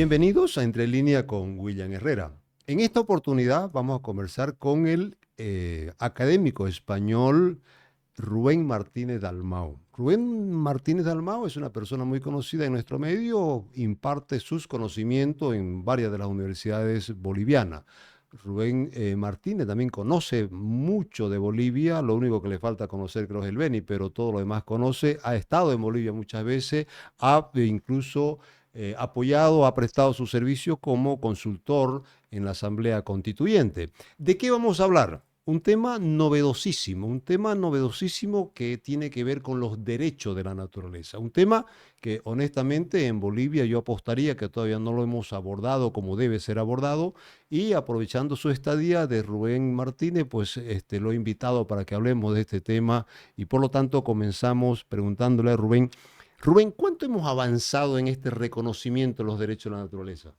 Bienvenidos a Entre Línea con William Herrera. En esta oportunidad vamos a conversar con el académico español Rubén Martínez Dalmau. Rubén Martínez Dalmau es una persona muy conocida en nuestro medio, imparte sus conocimientos en varias de las universidades bolivianas. Rubén Martínez también conoce mucho de Bolivia, lo único que le falta conocer creo es el Beni, pero todo lo demás conoce, ha estado en Bolivia muchas veces, ha incluso apoyado, ha prestado sus servicios como consultor en la Asamblea Constituyente. ¿De qué vamos a hablar? Un tema novedosísimo que tiene que ver con los derechos de la naturaleza. Un tema que honestamente en Bolivia yo apostaría que todavía no lo hemos abordado como debe ser abordado y aprovechando su estadía de Rubén Martínez, pues lo he invitado para que hablemos de este tema y por lo tanto comenzamos preguntándole a Rubén, Rubén, ¿cuánto hemos avanzado en este reconocimiento de los derechos de la naturaleza?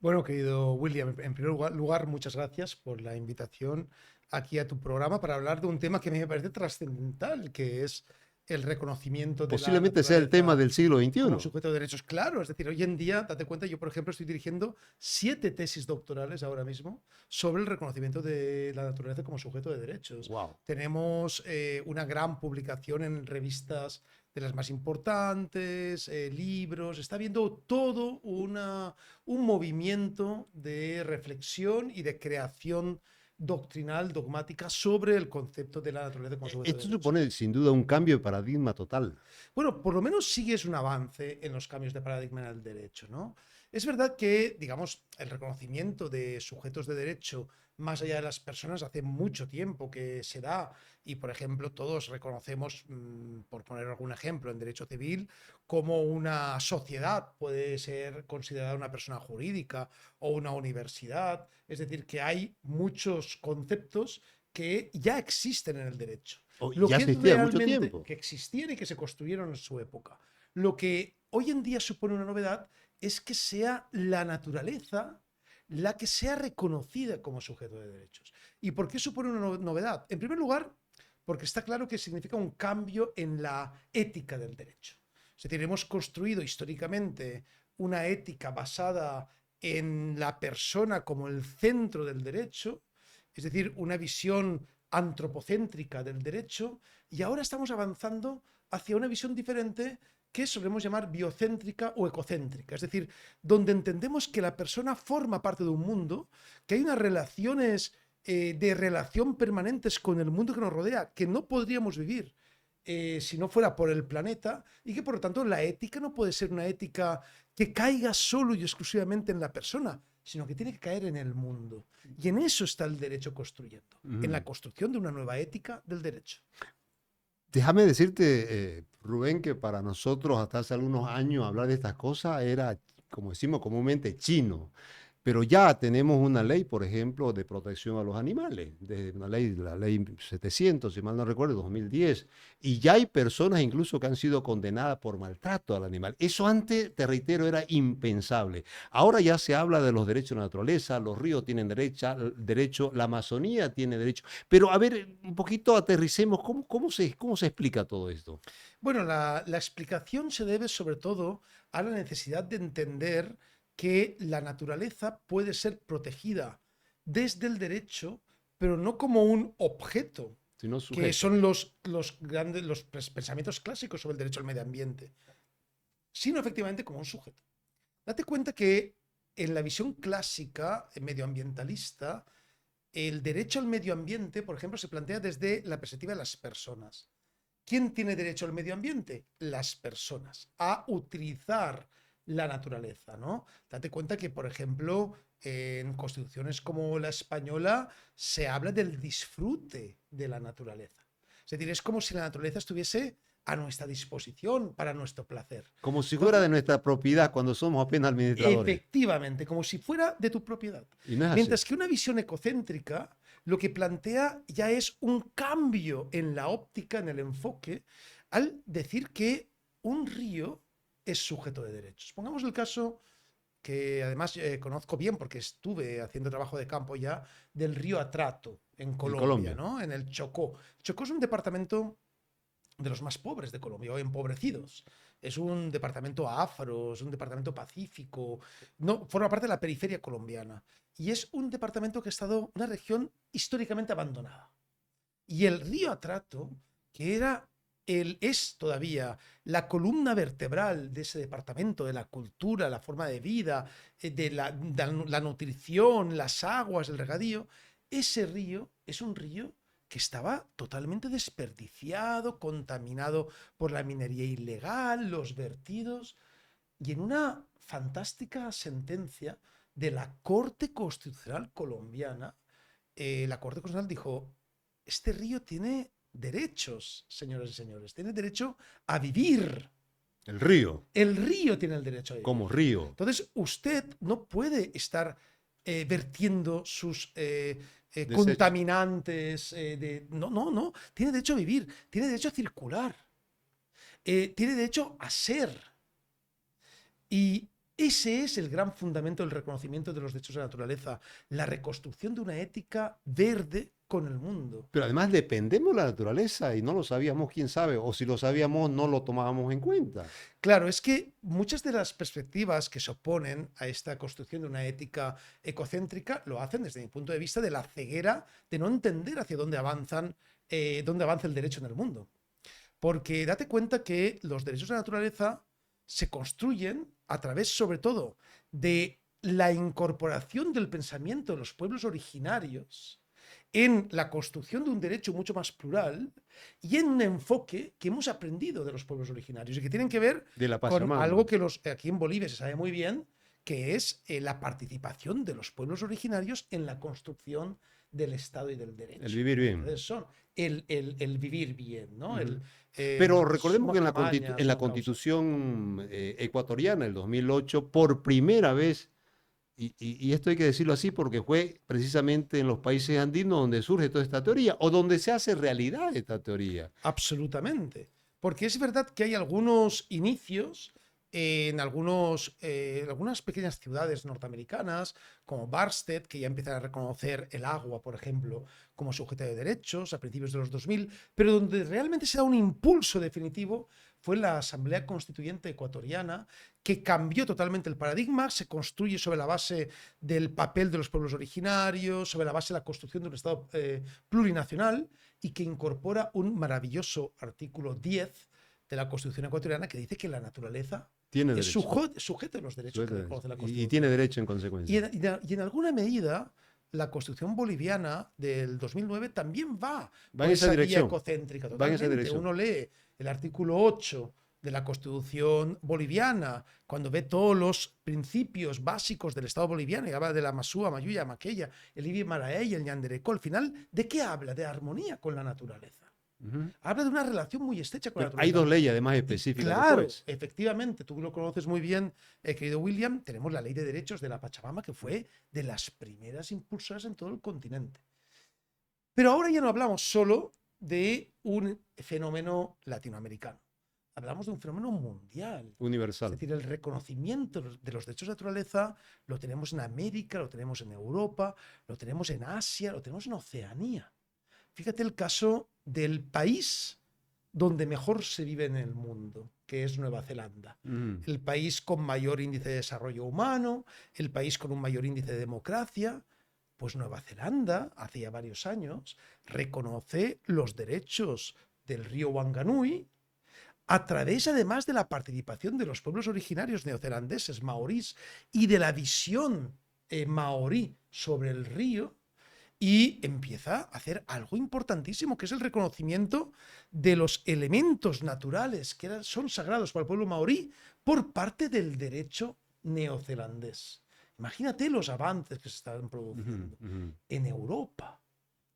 Bueno, querido William, en primer lugar, muchas gracias por la invitación aquí a tu programa para hablar de un tema que a mí me parece trascendental, que es el reconocimiento de la Posiblemente sea el tema naturaleza del siglo como XXI. sujeto de derechos. Claro, es decir, hoy en día, date cuenta, yo, por ejemplo, estoy dirigiendo 7 tesis doctorales ahora mismo sobre el reconocimiento de la naturaleza como sujeto de derechos. Wow. Tenemos una gran publicación en revistas de las más importantes, libros, está habiendo todo un movimiento de reflexión y de creación doctrinal, dogmática, sobre el concepto de la naturaleza como sujeto de Esto derecho. supone sin duda un cambio de paradigma total. Bueno, por lo menos sí es un avance en los cambios de paradigma en el derecho, ¿no? Es verdad que, digamos, el reconocimiento de sujetos de derecho más allá de las personas hace mucho tiempo que se da y, por ejemplo, todos reconocemos, por poner algún ejemplo, en derecho civil, como una sociedad puede ser considerada una persona jurídica o una universidad. Es decir, que hay muchos conceptos que ya existen en el derecho. Oh, Lo ya que es existía mucho realmente tiempo. que existían y que se construyeron en su época. Lo que hoy en día supone una novedad es que sea la naturaleza la que sea reconocida como sujeto de derechos. ¿Y por qué supone una novedad? En primer lugar, porque está claro que significa un cambio en la ética del derecho. Es decir, hemos construido históricamente una ética basada en la persona como el centro del derecho, es decir, una visión antropocéntrica del derecho, y ahora estamos avanzando hacia una visión diferente que solemos llamar biocéntrica o ecocéntrica, es decir, donde entendemos que la persona forma parte de un mundo, que hay unas relaciones de relación permanentes con el mundo que nos rodea, que no podríamos vivir si no fuera por el planeta, y que por lo tanto la ética no puede ser una ética que caiga solo y exclusivamente en la persona, sino que tiene que caer en el mundo. Y en eso está el derecho construyendo, en la construcción de una nueva ética del derecho. Déjame decirte, Rubén, que para nosotros hasta hace algunos años hablar de estas cosas era, como decimos comúnmente, chino. Pero ya tenemos una ley, por ejemplo, de protección a los animales, de una ley, la ley 700, si mal no recuerdo, 2010, y ya hay personas incluso que han sido condenadas por maltrato al animal. Eso antes, te reitero, era impensable. Ahora ya se habla de los derechos de la naturaleza, los ríos tienen derecho, la Amazonía tiene derecho, pero a ver, un poquito aterricemos, cómo se explica todo esto? Bueno, la explicación se debe sobre todo a la necesidad de entender que la naturaleza puede ser protegida desde el derecho, pero no como un objeto, Si no que sujeto. son los pensamientos clásicos sobre el derecho al medio ambiente, sino efectivamente como un sujeto. Date cuenta que en la visión clásica medioambientalista, el derecho al medio ambiente, por ejemplo, se plantea desde la perspectiva de las personas. ¿Quién tiene derecho al medio ambiente? Las personas, a utilizar la naturaleza, ¿no? Date cuenta que, por ejemplo, en constituciones como la española se habla del disfrute de la naturaleza. Es decir, es como si la naturaleza estuviese a nuestra disposición para nuestro placer. Como si fuera Entonces, de nuestra propiedad cuando somos apenas administradores. efectivamente, como si fuera de tu propiedad. Y no es así. Mientras que una visión ecocéntrica lo que plantea ya es un cambio en la óptica, en el enfoque, al decir que un río es sujeto de derechos. Pongamos el caso que además conozco bien porque estuve haciendo trabajo de campo ya del río Atrato en En Colombia, Colombia. ¿no? En el Chocó. Chocó es un departamento de los más pobres de Colombia o empobrecidos. es un departamento afro, es un departamento pacífico, no, forma parte de la periferia colombiana. Y es un departamento que ha estado, una región históricamente abandonada. Y el río Atrato, que es todavía la columna vertebral de ese departamento, de la cultura, la forma de vida, de la nutrición, las aguas, el regadío, ese río es un río que estaba totalmente desperdiciado, contaminado por la minería ilegal, los vertidos, y en una fantástica sentencia de la Corte Constitucional colombiana, la Corte Constitucional dijo, este río tiene derechos, señoras y señores, tiene derecho a vivir. El río, El río tiene el derecho a vivir. como río. Entonces, usted no puede estar vertiendo sus Desechos. contaminantes. No. Tiene derecho a vivir, tiene derecho a circular, tiene derecho a ser. Y ese es el gran fundamento del reconocimiento de los derechos de la naturaleza, la reconstrucción de una ética verde con el mundo. Pero además dependemos de la naturaleza y no lo sabíamos, quién sabe, o si lo sabíamos no lo tomábamos en cuenta. Claro, es que muchas de las perspectivas que se oponen a esta construcción de una ética ecocéntrica lo hacen desde mi punto de vista de la ceguera de no entender hacia dónde avanza el derecho en el mundo. Porque date cuenta que los derechos de la naturaleza se construyen a través, sobre todo, de la incorporación del pensamiento de los pueblos originarios en la construcción de un derecho mucho más plural y en un enfoque que hemos aprendido de los pueblos originarios y que tienen que ver De la con Pachamama. algo que aquí en Bolivia se sabe muy bien, que es la participación de los pueblos originarios en la construcción del Estado y del derecho. El vivir bien. Entonces son el vivir bien, ¿no? Pero recordemos que en Maña, la son Constitución ecuatoriana del 2008, por primera vez, y esto hay que decirlo así porque fue precisamente en los países andinos donde surge toda esta teoría, o donde se hace realidad esta teoría. Absolutamente. Porque es verdad que hay algunos inicios en algunas pequeñas ciudades norteamericanas, como Barstead, que ya empiezan a reconocer el agua, por ejemplo, como sujeto de derechos a principios de los 2000, pero donde realmente se da un impulso definitivo fue la Asamblea Constituyente Ecuatoriana, que cambió totalmente el paradigma, se construye sobre la base del papel de los pueblos originarios, sobre la base de la construcción de un Estado plurinacional y que incorpora un maravilloso artículo 10 de la Constitución ecuatoriana que dice que la naturaleza Tiene es derecho. sujeto de los derechos que reconoce la Y Constitución. tiene derecho en consecuencia. Y en alguna medida, la Constitución boliviana del 2009 también va Va en esa vía dirección. ecocéntrica. Va en esa Totalmente. dirección. Uno lee el artículo 8 de la Constitución boliviana, cuando ve todos los principios básicos del Estado boliviano, y habla de la Masúa, Mayuya, Maquella, el Ibi Maraey, el Ñanderecó, al final, ¿de qué habla? De armonía con la naturaleza. Habla de una relación muy estrecha con la Pero hay naturaleza. dos leyes además específicas. Claro, después. efectivamente, tú lo conoces muy bien, querido William, tenemos la Ley de Derechos de la Pachamama, que fue de las primeras impulsoras en todo el continente. Pero ahora ya no hablamos solo de un fenómeno latinoamericano, hablamos de un fenómeno mundial. Universal. Es decir, el reconocimiento de los derechos de naturaleza lo tenemos en América, lo tenemos en Europa, lo tenemos en Asia, lo tenemos en Oceanía. Fíjate el caso del país donde mejor se vive en el mundo, que es Nueva Zelanda. El país con mayor índice de desarrollo humano, el país con un mayor índice de democracia. Pues Nueva Zelanda, hace ya varios años, reconoce los derechos del río Wanganui a través, además, de la participación de los pueblos originarios neozelandeses, maorís, y de la visión maorí sobre el río, y empieza a hacer algo importantísimo, que es el reconocimiento de los elementos naturales que son sagrados para el pueblo maorí por parte del derecho neozelandés. Imagínate los avances que se están produciendo. En Europa.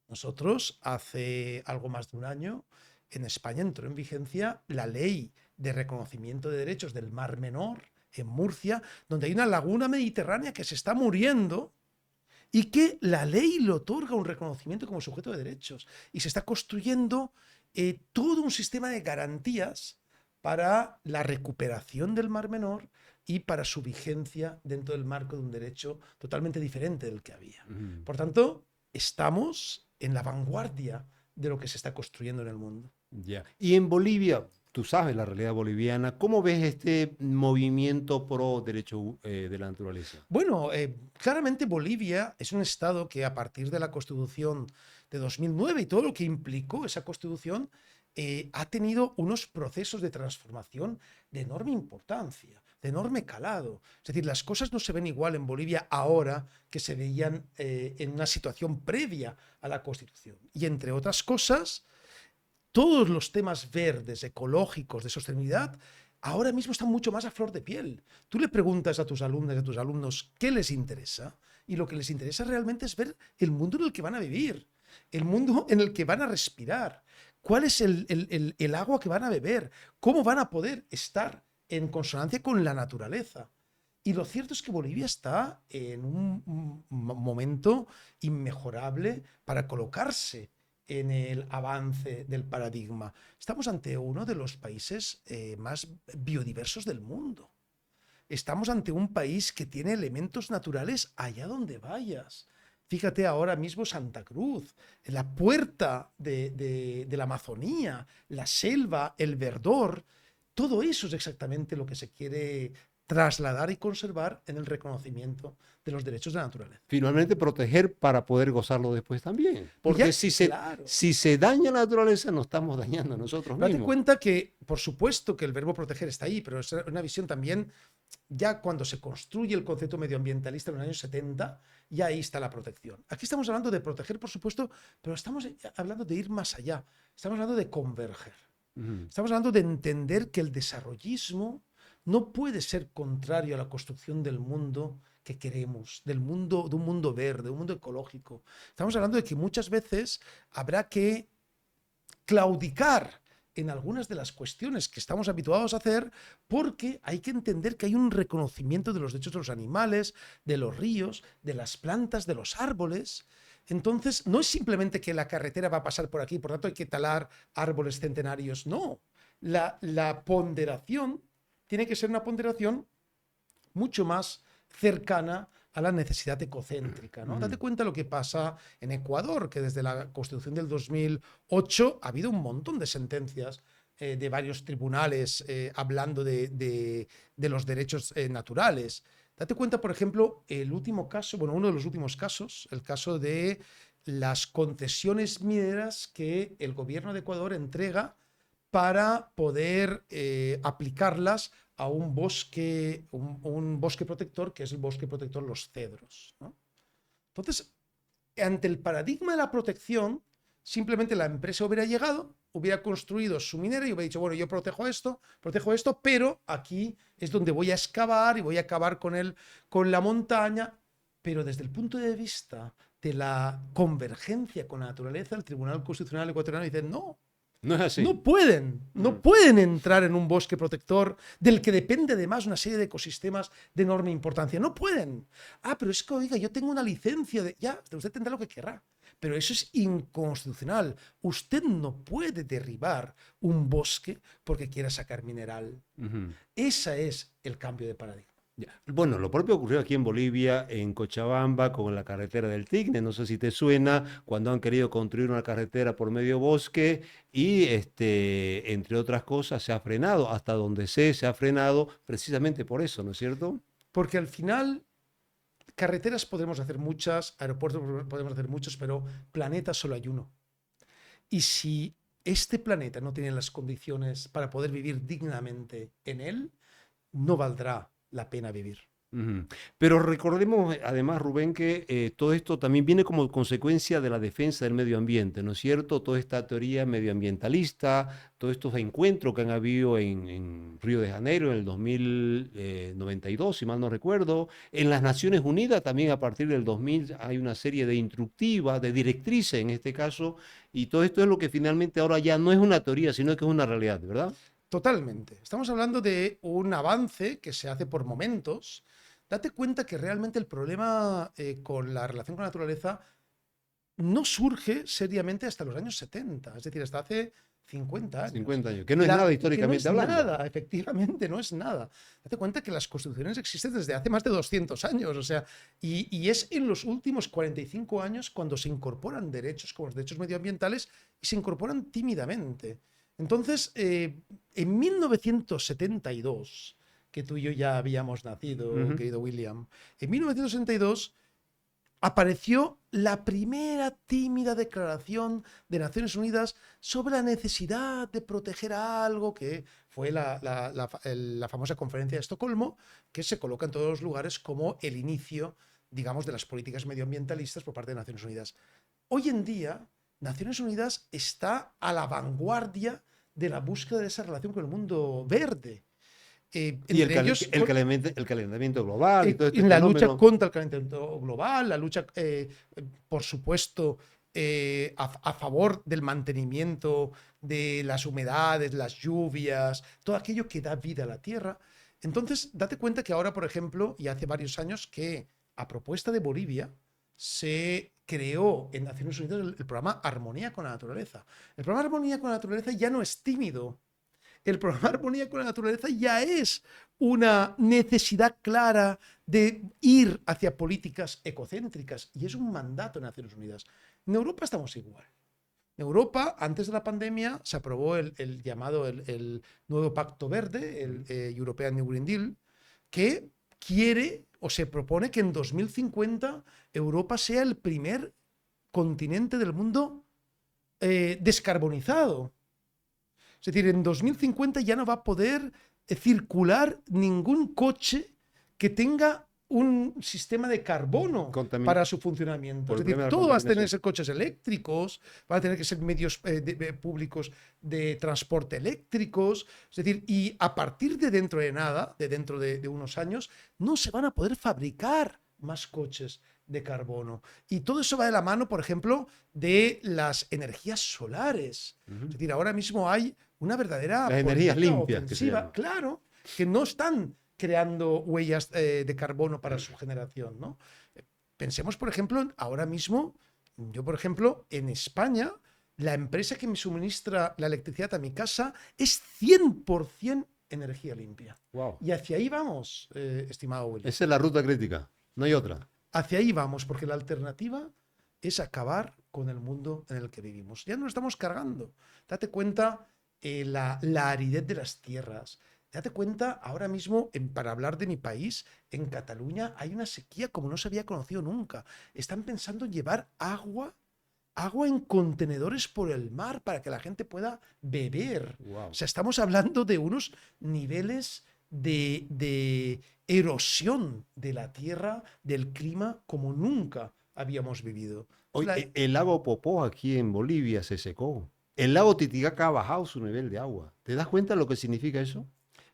Nosotros, hace algo más de un año, en España entró en vigencia la ley de reconocimiento de derechos del Mar Menor, en Murcia, donde hay una laguna mediterránea que se está muriendo, y que la ley le otorga un reconocimiento como sujeto de derechos. Y se está construyendo todo un sistema de garantías para la recuperación del Mar Menor y para su vigencia dentro del marco de un derecho totalmente diferente del que había. Por tanto, estamos en la vanguardia de lo que se está construyendo en el mundo. Ya. Y en Bolivia, tú sabes la realidad boliviana. ¿Cómo ves este movimiento pro derecho de la naturaleza? Bueno, claramente Bolivia es un estado que a partir de la Constitución de 2009 y todo lo que implicó esa Constitución, ha tenido unos procesos de transformación de enorme importancia, de enorme calado. Es decir, las cosas no se ven igual en Bolivia ahora que se veían en una situación previa a la Constitución. Y entre otras cosas, todos los temas verdes, ecológicos, de sostenibilidad, ahora mismo están mucho más a flor de piel. Tú le preguntas a tus alumnas y a tus alumnos qué les interesa, y lo que les interesa realmente es ver el mundo en el que van a vivir, el mundo en el que van a respirar, cuál es el agua que van a beber, cómo van a poder estar en consonancia con la naturaleza. Y lo cierto es que Bolivia está en un momento inmejorable para colocarse en el avance del paradigma. Estamos ante uno de los países más biodiversos del mundo. Estamos ante un país que tiene elementos naturales allá donde vayas. Fíjate ahora mismo Santa Cruz, la puerta de la Amazonía, la selva, el verdor. Todo eso es exactamente lo que se quiere trasladar y conservar en el reconocimiento de los derechos de la naturaleza. Finalmente, proteger para poder gozarlo después también. Porque Ya, claro, si se daña la naturaleza, nos estamos dañando a nosotros Date mismos. cuenta que, por supuesto, que el verbo proteger está ahí, pero es una visión también, ya cuando se construye el concepto medioambientalista en los años 70, ya ahí está la protección. Aquí estamos hablando de proteger, por supuesto, pero estamos hablando de ir más allá. Estamos hablando de converger. Estamos hablando de entender que el desarrollismo no puede ser contrario a la construcción del mundo que queremos, del mundo, de un mundo verde, de un mundo ecológico. Estamos hablando de que muchas veces habrá que claudicar en algunas de las cuestiones que estamos habituados a hacer, porque hay que entender que hay un reconocimiento de los derechos de los animales, de los ríos, de las plantas, de los árboles. Entonces, no es simplemente que la carretera va a pasar por aquí, por tanto hay que talar árboles centenarios. No, la ponderación tiene que ser una ponderación mucho más cercana a la necesidad ecocéntrica, ¿no? Date cuenta lo que pasa en Ecuador, que desde la Constitución del 2008 ha habido un montón de sentencias de varios tribunales hablando de los derechos naturales. Date cuenta, por ejemplo, el último caso, bueno, uno de los últimos casos, el caso de las concesiones mineras que el gobierno de Ecuador entrega para poder aplicarlas a un bosque protector, que es el bosque protector Los Cedros, ¿no? Entonces, ante el paradigma de la protección, simplemente la empresa hubiera llegado, hubiera construido su minera y hubiera dicho, bueno, yo protejo esto, pero aquí es donde voy a excavar y voy a acabar con la montaña. Pero desde el punto de vista de la convergencia con la naturaleza, el Tribunal Constitucional ecuatoriano dice, no, no es así. No pueden entrar en un bosque protector del que depende además una serie de ecosistemas de enorme importancia. No pueden. Pero es que, oiga, yo tengo una licencia de... Ya, usted tendrá lo que querrá. Pero eso es inconstitucional. Usted no puede derribar un bosque porque quiera sacar mineral. Ese es el cambio de paradigma. Bueno, lo propio ocurrió aquí en Bolivia, en Cochabamba, con la carretera del Tigre. No sé si te suena, cuando han querido construir una carretera por medio bosque y, entre otras cosas, se ha frenado. Hasta donde se ha frenado precisamente por eso, ¿no es cierto? Porque al final, carreteras podemos hacer muchas, aeropuertos podemos hacer muchos, pero planeta solo hay uno. Y si este planeta no tiene las condiciones para poder vivir dignamente en él, no valdrá la pena vivir. Pero recordemos además, Rubén, que todo esto también viene como consecuencia de la defensa del medio ambiente, ¿no es cierto? Toda esta teoría medioambientalista, todos estos encuentros que han habido en Río de Janeiro en el 2092, si mal no recuerdo. En las Naciones Unidas también a partir del 2000 hay una serie de instructivas, de directrices en este caso, y todo esto es lo que finalmente ahora ya no es una teoría, sino que es una realidad, ¿verdad? Totalmente. Estamos hablando de un avance que se hace por momentos. Date cuenta que realmente el problema con la relación con la naturaleza no surge seriamente hasta los años 70, es decir, hasta hace 50 años. 50 años, que no es nada históricamente hablando. No es nada, efectivamente, no es nada. Date cuenta que las constituciones existen desde hace más de 200 años, o sea, y es en los últimos 45 años cuando se incorporan derechos como los derechos medioambientales y se incorporan tímidamente. Entonces, en 1972, que tú y yo ya habíamos nacido, querido William, en 1972 apareció la primera tímida declaración de Naciones Unidas sobre la necesidad de proteger algo que fue la famosa conferencia de Estocolmo, que se coloca en todos los lugares como el inicio, digamos, de las políticas medioambientalistas por parte de Naciones Unidas. Hoy en día, Naciones Unidas está a la vanguardia de la búsqueda de esa relación con el mundo verde. Y Entre ellos, el calentamiento global y todo este en la lucha fenómeno. contra el calentamiento global, la lucha, por supuesto, a favor del mantenimiento de las humedades, las lluvias, todo aquello que da vida a la tierra. Entonces, date cuenta que ahora, por ejemplo, y hace varios años que a propuesta de Bolivia se creó en Naciones Unidas el programa Armonía con la Naturaleza. El programa Armonía con la Naturaleza ya no es tímido. El programa Armonía con la Naturaleza ya es una necesidad clara de ir hacia políticas ecocéntricas y es un mandato de Naciones Unidas. En Europa estamos igual. En Europa, antes de la pandemia, se aprobó el llamado el nuevo Pacto Verde, el European New Green Deal, que quiere o se propone que en 2050 Europa sea el primer continente del mundo descarbonizado. Es decir, en 2050 ya no va a poder circular ningún coche que tenga un sistema de carbono para su funcionamiento. Es decir, todo va a tener que ser coches eléctricos, van a tener que ser medios públicos de transporte eléctricos. Es decir, y a partir de dentro de nada, de dentro de unos años, no se van a poder fabricar más coches de carbono. Y todo eso va de la mano, por ejemplo, de las energías solares. Es decir, ahora mismo hay una verdadera las energías limpias ofensiva, claro, que no están creando huellas de carbono para su generación, ¿no? Pensemos, por ejemplo, ahora mismo, yo, por ejemplo, en España, la empresa que me suministra la electricidad a mi casa es 100% energía limpia. Wow. Y hacia ahí vamos, estimado William. Esa es la ruta crítica, no hay otra. Hacia ahí vamos, porque la alternativa es acabar con el mundo en el que vivimos. Ya nos estamos cargando. Date cuenta la aridez de las tierras. Date cuenta, ahora mismo, para hablar de mi país, en Cataluña hay una sequía como no se había conocido nunca. Están pensando en llevar agua en contenedores por el mar para que la gente pueda beber. Wow. O sea, estamos hablando de unos niveles de erosión de la tierra, del clima, como nunca habíamos vivido. Hoy, el lago Popó aquí en Bolivia se secó. El lago Titicaca ha bajado su nivel de agua. ¿Te das cuenta lo que significa eso?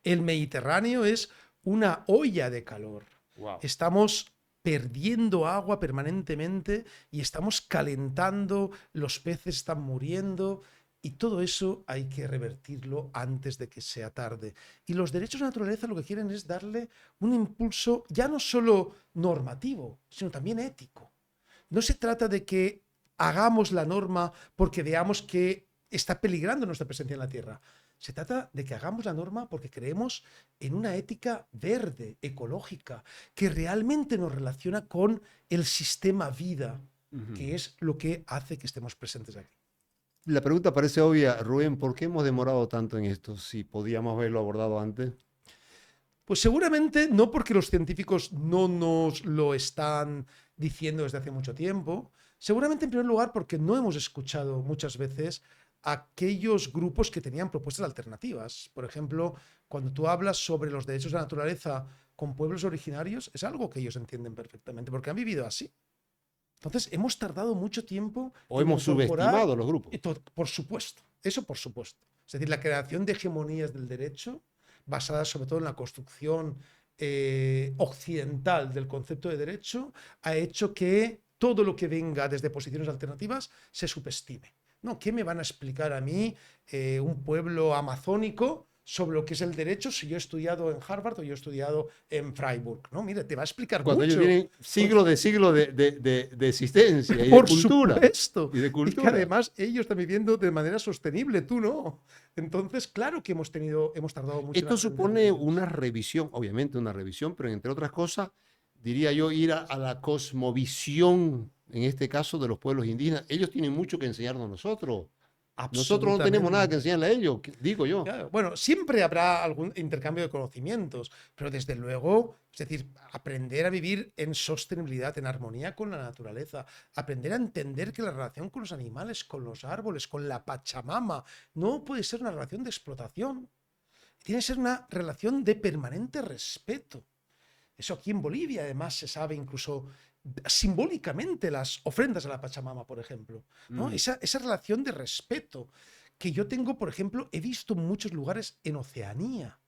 El Mediterráneo es una olla de calor. Wow. Estamos perdiendo agua permanentemente y estamos calentando, los peces están muriendo y todo eso hay que revertirlo antes de que sea tarde. Y los derechos de naturaleza lo que quieren es darle un impulso ya no solo normativo, sino también ético. No se trata de que hagamos la norma porque veamos que está peligrando nuestra presencia en la Tierra. Se trata de que hagamos la norma porque creemos en una ética verde, ecológica, que realmente nos relaciona con el sistema vida, que es lo que hace que estemos presentes aquí. La pregunta parece obvia, Rubén, ¿por qué hemos demorado tanto en esto? Si podíamos haberlo abordado antes. Pues seguramente no porque los científicos no nos lo están diciendo desde hace mucho tiempo, seguramente en primer lugar porque no hemos escuchado muchas veces aquellos grupos que tenían propuestas alternativas. Por ejemplo, cuando tú hablas sobre los derechos de la naturaleza con pueblos originarios, es algo que ellos entienden perfectamente, porque han vivido así. Entonces, hemos tardado mucho tiempo. O hemos subestimado los grupos. Por supuesto, eso por supuesto. Es decir, la creación de hegemonías del derecho, basadas sobre todo en la construcción occidental del concepto de derecho, ha hecho que todo lo que venga desde posiciones alternativas se subestime. No, ¿qué me van a explicar a mí un pueblo amazónico sobre lo que es el derecho si yo he estudiado en Harvard o yo he estudiado en Freiburg? No, mire, te va a explicar cuando mucho. Ellos tienen siglos de existencia y por de cultura. Supuesto. Y de cultura. Y que además ellos están viviendo de manera sostenible, tú no. Entonces, claro que hemos tardado mucho. Esto supone una revisión, obviamente una revisión, pero entre otras cosas, diría yo, ir a la cosmovisión, en este caso, de los pueblos indígenas. Ellos tienen mucho que enseñarnos a nosotros. Nosotros no tenemos nada que Absolutamente. enseñarle a ellos, digo yo. Claro, bueno, siempre habrá algún intercambio de conocimientos, pero desde luego, es decir, aprender a vivir en sostenibilidad, en armonía con la naturaleza, aprender a entender que la relación con los animales, con los árboles, con la Pachamama, no puede ser una relación de explotación, tiene que ser una relación de permanente respeto. Eso aquí en Bolivia, además, se sabe incluso simbólicamente las ofrendas a la Pachamama, por ejemplo, ¿no? Mm. Esa relación de respeto que yo tengo, por ejemplo, he visto en muchos lugares en Oceanía.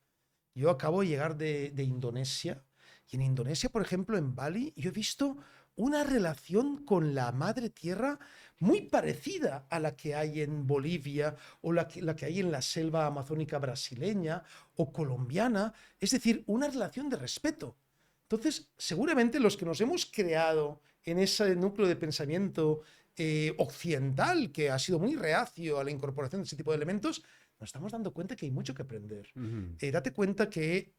Yo acabo de llegar de Indonesia y en Indonesia, por ejemplo, en Bali, yo he visto una relación con la madre tierra muy parecida a la que hay en Bolivia o la que hay en la selva amazónica brasileña o colombiana. Es decir, una relación de respeto. Entonces, seguramente los que nos hemos creado en ese núcleo de pensamiento occidental, que ha sido muy reacio a la incorporación de ese tipo de elementos, nos estamos dando cuenta que hay mucho que aprender. Ujú. Date cuenta que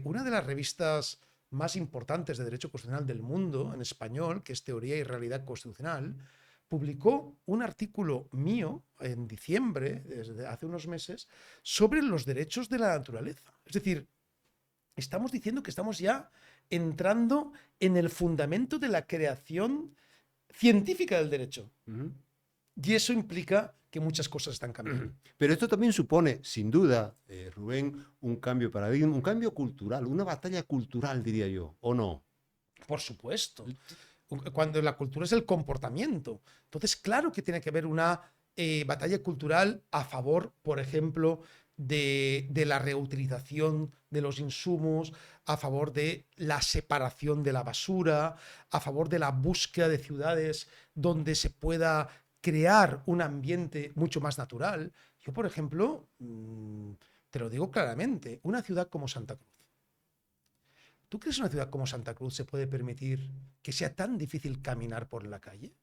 una de las revistas más importantes de derecho constitucional del mundo en español, que es Teoría y Realidad Constitucional, publicó un artículo mío en diciembre, desde hace unos meses, sobre los derechos de la naturaleza. Es decir, estamos diciendo que estamos ya entrando en el fundamento de la creación científica del derecho. Ujú. Y eso implica que muchas cosas están cambiando. Pero esto también supone, sin duda, Rubén, un cambio de paradigma, un cambio cultural, una batalla cultural, diría yo, ¿o no? Por supuesto. Cuando la cultura es el comportamiento. Entonces, claro que tiene que haber una batalla cultural a favor, por ejemplo, de la reutilización de los insumos, a favor de la separación de la basura, a favor de la búsqueda de ciudades donde se pueda crear un ambiente mucho más natural. Yo, por ejemplo, te lo digo claramente, una ciudad como Santa Cruz. ¿Tú crees que una ciudad como Santa Cruz se puede permitir que sea tan difícil caminar por la calle?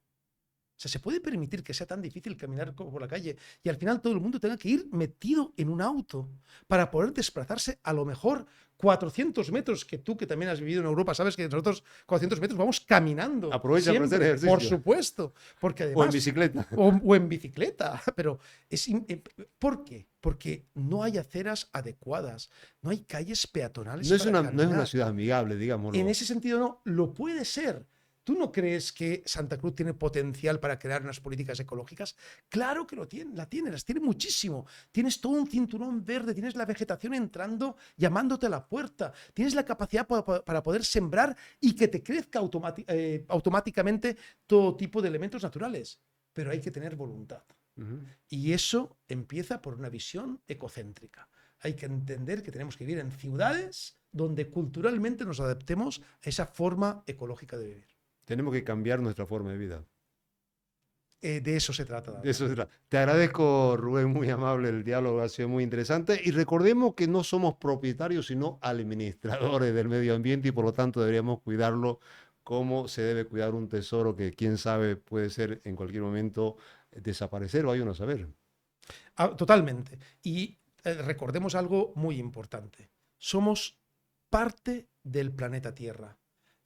O sea, se puede permitir que sea tan difícil caminar por la calle y al final todo el mundo tenga que ir metido en un auto para poder desplazarse a lo mejor 400 metros, que tú que también has vivido en Europa, sabes que nosotros 400 metros vamos caminando Aprovecha para hacer siempre, ejercicio. por supuesto, porque O en además bicicleta. o en bicicleta, pero ¿por qué? Porque no hay aceras adecuadas, no hay calles peatonales para No es una caminar. ciudad amigable, En digámoslo. ese sentido, no, lo puede ser. ¿Tú no crees que Santa Cruz tiene potencial para crear unas políticas ecológicas? Claro que lo tiene, las tiene muchísimo. Tienes todo un cinturón verde, tienes la vegetación entrando, llamándote a la puerta, tienes la capacidad para poder sembrar y que te crezca automáticamente todo tipo de elementos naturales. Pero hay que tener voluntad. Ujú. Y eso empieza por una visión ecocéntrica. Hay que entender que tenemos que vivir en ciudades donde culturalmente nos adaptemos a esa forma ecológica de vivir. Tenemos que cambiar nuestra forma de vida. De eso se trata, De Damián. eso se trata. Te agradezco, Rubén, muy amable, el diálogo ha sido muy interesante. Y recordemos que no somos propietarios, sino administradores del medio ambiente y por lo tanto deberíamos cuidarlo como se debe cuidar un tesoro que quién sabe puede ser en cualquier momento desaparecer o hay uno a saber. Totalmente. Y recordemos algo muy importante. Somos parte del planeta Tierra.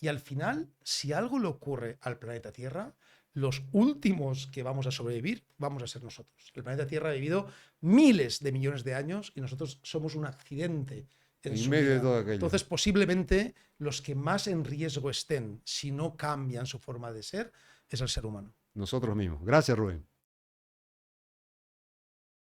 Y al final, si algo le ocurre al planeta Tierra, los últimos que vamos a sobrevivir vamos a ser nosotros. El planeta Tierra ha vivido miles de millones de años y nosotros somos un accidente en En su medio de vida. todo aquello. Entonces, posiblemente los que más en riesgo estén, si no cambian su forma de ser, es el ser humano. Nosotros mismos. Gracias, Rubén.